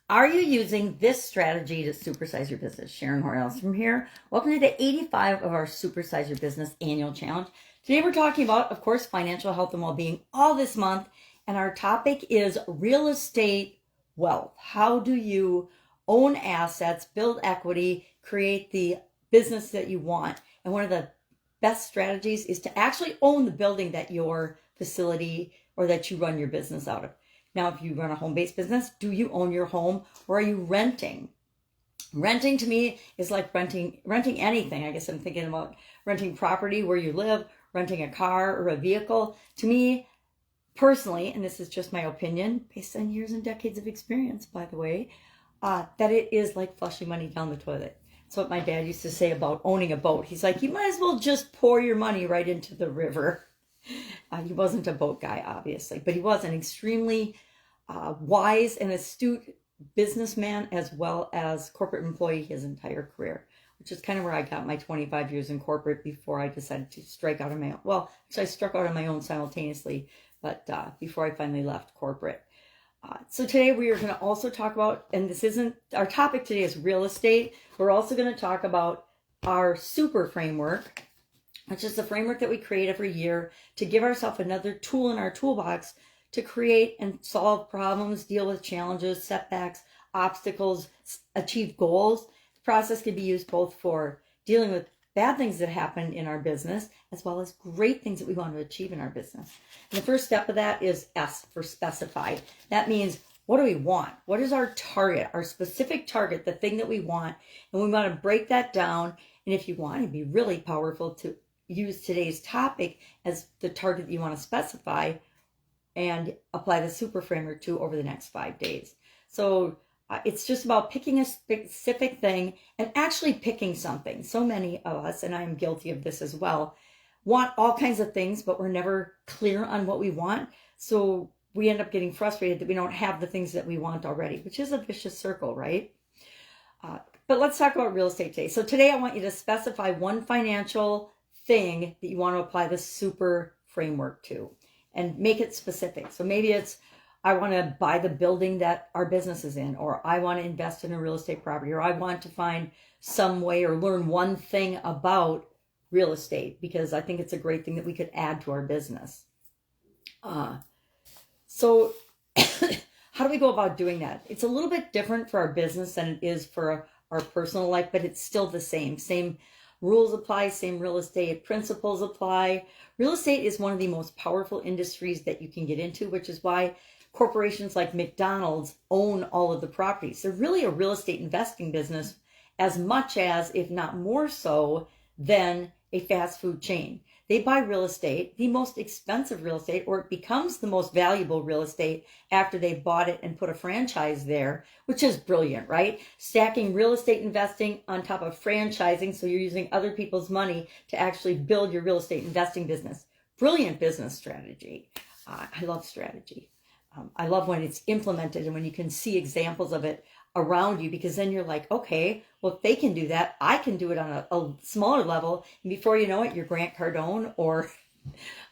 Are you using this strategy to supersize your business? Sharon Hornells from here. Welcome to day 85 of our Supersize Your Business Annual Challenge. Today we're talking about, of course, financial health and well-being all this month. And our topic is real estate wealth. How do you own assets, build equity, create the business that you want? And one of the best strategies is to actually own the building that your facility or that you run your business out of. Now, if you run a home-based business, do you own your home or are you renting? Renting to me is like renting anything. I guess I'm thinking about renting property where you live, renting a car or a vehicle. To me, personally, and this is just my opinion, based on years and decades of experience, by the way, that it is like flushing money down the toilet. That's what my dad used to say about owning a boat. He's like, you might as well just pour your money right into the river. He wasn't a boat guy, obviously, but he was an extremely wise and astute businessman as well as corporate employee his entire career, which is kind of where I got my 25 years in corporate before I decided to strike out on my own. Well, actually, I struck out on my own simultaneously, but before I finally left corporate. So today we are going to also talk about, and this isn't, our topic today is real estate. We're also going to talk about our super framework, which is the framework that we create every year to give ourselves another tool in our toolbox to create and solve problems, deal with challenges, setbacks, obstacles, achieve goals. The process can be used both for dealing with bad things that happen in our business, as well as great things that we want to achieve in our business. And the first step of that is S for specify. That means, what do we want? What is our target, our specific target, the thing that we want? And we want to break that down. And if you want, it'd be really powerful to use today's topic as the target that you want to specify and apply the super framework to over the next 5 days. So it's just about picking a specific thing and actually picking something. So many of us, and I am guilty of this as well, want all kinds of things, but we're never clear on what we want. So we end up getting frustrated that we don't have the things that we want already, which is a vicious circle, right? But let's talk about real estate today. So today I want you to specify one financial thing that you want to apply the super framework to and make it specific. So maybe it's, I want to buy the building that our business is in, or I want to invest in a real estate property, or I want to find some way or learn one thing about real estate because I think it's a great thing that we could add to our business. So how do we go about doing that? It's a little bit different for our business than it is for our personal life, but it's still the same. Same rules apply, same real estate principles apply. Real estate is one of the most powerful industries that you can get into, which is why corporations like McDonald's own all of the properties. They're really a real estate investing business as much as, if not more so, than a fast food chain. They buy real estate, the most expensive real estate, or it becomes the most valuable real estate after they've bought it and put a franchise there, which is brilliant, right? Stacking real estate investing on top of franchising, so you're using other people's money to actually build your real estate investing business. Brilliant business strategy. I love strategy. I love when it's implemented and when you can see examples of it around you, because then you're like, okay, well, if they can do that, I can do it on a smaller level. And before you know it, you're Grant Cardone or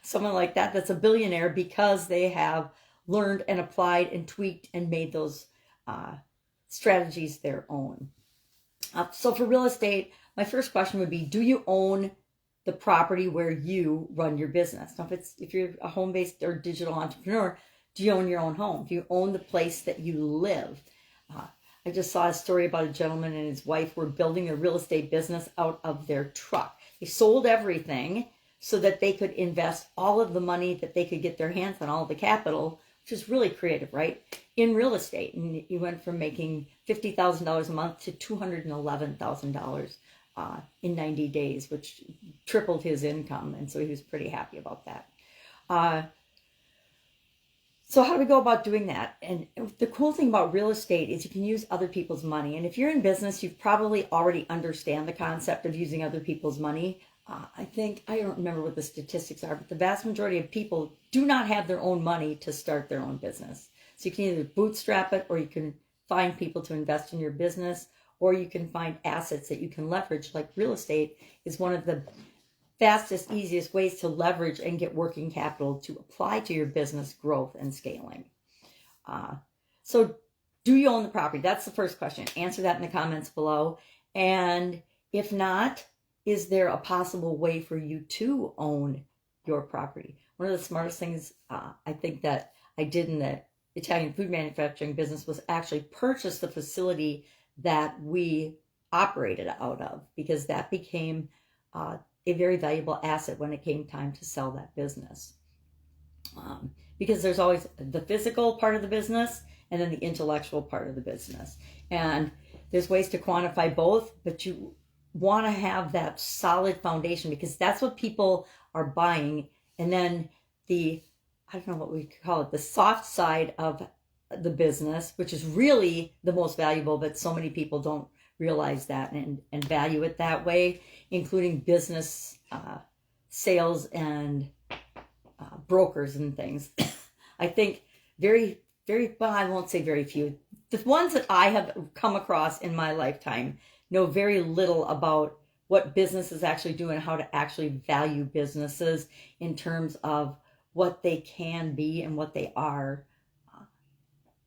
someone like that that's a billionaire because they have learned and applied and tweaked and made those strategies their own. So for real estate, my first question would be, do you own the property where you run your business? Now, if you're a home-based or digital entrepreneur, do you own your own home? Do you own the place that you live? I just saw a story about a gentleman and his wife were building a real estate business out of their truck. They sold everything so that they could invest all of the money that they could get their hands on, all the capital, which is really creative, right? In real estate. And he went from making $50,000 a month to $211,000 in 90 days, which tripled his income. And so he was pretty happy about that. So how do we go about doing that? And the cool thing about real estate is you can use other people's money. And if you're in business, you probably already understand the concept of using other people's money. I don't remember what the statistics are, but the vast majority of people do not have their own money to start their own business. So you can either bootstrap it, or you can find people to invest in your business, or you can find assets that you can leverage, like real estate is one of the fastest, easiest ways to leverage and get working capital to apply to your business growth and scaling. So do you own the property? That's the first question. Answer that in the comments below. And if not, is there a possible way for you to own your property? One of the smartest things I think that I did in the Italian food manufacturing business was actually purchase the facility that we operated out of, because that became a very valuable asset when it came time to sell that business. Because there's always the physical part of the business and then the intellectual part of the business. And there's ways to quantify both, but you want to have that solid foundation, because that's what people are buying. And then I don't know what we call it, the soft side of the business, which is really the most valuable, but so many people don't realize that and value it that way, including business sales and brokers and things. I think very, well, I won't say very few. The ones that I have come across in my lifetime know very little about what businesses actually do and how to actually value businesses in terms of what they can be and what they are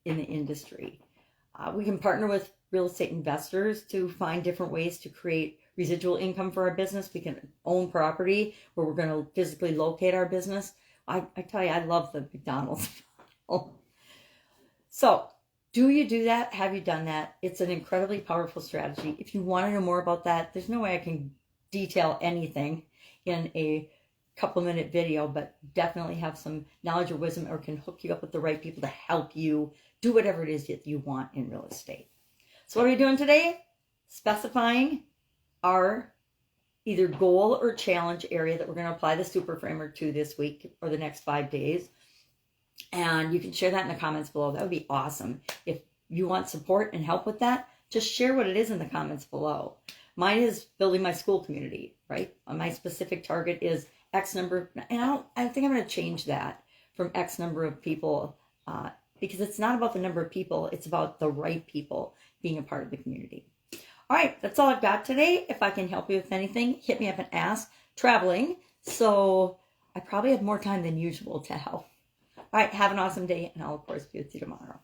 in the industry. We can partner with real estate investors to find different ways to create residual income for our business. We can own property where we're going to physically locate our business. I tell you, I love the McDonald's. So, do you do that? Have you done that? It's an incredibly powerful strategy. If you want to know more about that, there's no way I can detail anything in a couple-minute video, but definitely have some knowledge or wisdom, or can hook you up with the right people to help you do whatever it is that you want in real estate. So what are we doing today? Specifying our either goal or challenge area that we're going to apply the super framer to this week or the next 5 days. And you can share that in the comments below. That would be awesome. If you want support and help with that, just share what it is in the comments below. Mine is building my school community, right? My specific target is X number, and I think I'm going to change that from X number of people, because it's not about the number of people, it's about the right people being a part of the community. All right, that's all I've got today. If I can help you with anything, hit me up and ask. Traveling, so I probably have more time than usual to help. All right, have an awesome day, and I'll, of course, be with you tomorrow.